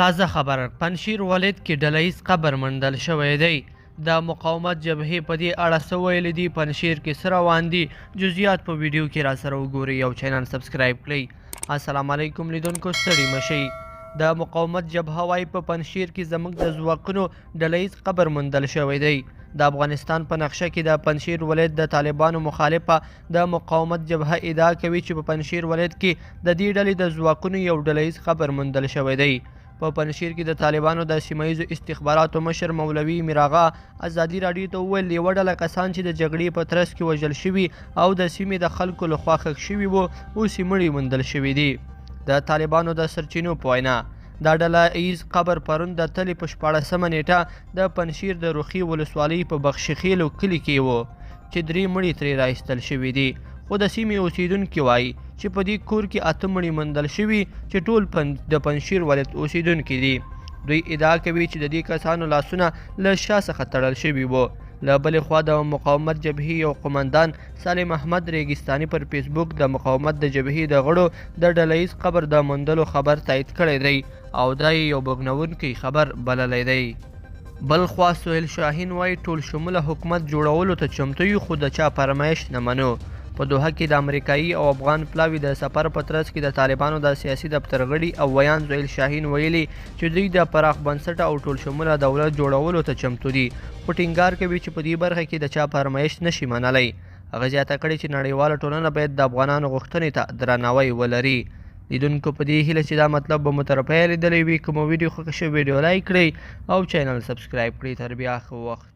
تازه خبر پنشیر ولید کې ډلهیز قبر موندل شوی دی. د مقاومت جبهې په دې اړه څه ویلي دي، پنشیر کې څه روان دي، جزئیات په ویډیو کې را سره وګورئ او چینل سبسکرایب کړئ. السلام علیکم لیدونکو، ستړي مشئ. د مقاومت جبهه وایي په پنشیر کې زموږ د ځواکونو ډلهیز قبر موندل شوی دی. د افغانستان په نقشه کې د پنشیر ولایت د طالبانو مخالفه د مقاومت جبهه ادعا کوي چې په پنشیر ولایت کې د دې ډلې د ځواکونو یو ډلهیز قبر موندل شوی دی. په پنشیر کې د طالبانو د سیمه ییزو استخباراتو مشر مولوي میراغا ازادي راډیو ته وویل یوه ډله کسان چې د جګړې په ترڅ کې وژل شوي او د سیمې د خلکو لخوا ښخ شوي وو، اوس یې مړي موندل شوي دي. د طالبانو د سرچینو په وینا دا ډله ایز قبر پرون د تلې په 14مه نیټه د پنشیر د روخي ولسوالۍ په بخشخیلو کلي کې وو چې 3 مړي ترې راایستل شوي دي. خو د سیمې اوسیدونکي وایي چې په دې کور کې 8 مړي موندل شوي چې ټول د پنشیر ولایت اوسیدونکي دي. دوی ادعا کوي چې د دې کسانو لاسونه له شا څخه تړل شوي وو. له بلې خوا د مقاومت جبهې یو قمندان سالم احمد ریګستاني پر فیسبوک د مقاومت د جبهې د غړو د ډلهیز قبر د موندلو خبر تایید کړی دی او دا یې یو بغنونکی خبر بللی دی. بل خوا سهیل شاهین وایي ټول شموله حکومت جوړولو ته چمتو یو، خو د چا فرمایش نه منو. په دوحه کې د امریکایي او افغان پلاوي د سفر په ترڅ کې د طالبانو د سیاسي دفتر غړي او ویان سهیل شاهین ویلي چې دوی د پراخ بنسټه او ټول شموله دولت جوړولو ته چمتو دي، خو ټینګار کوي چې په دې برخه کې د چا فرمایش نشي منلی. هغه زیاته کړې چې نړیواله ټولنه باید د افغانانو غوښتنې ته درناوی ولري. لیدونکو په دې هیله چې دا مطلب به مو تر پایه لیدلی وي. که مو ویډیو خوښه شوې ویډیو لایک کړئ او چینل سبسکرایب کړئ. تر بیا ښه وخت.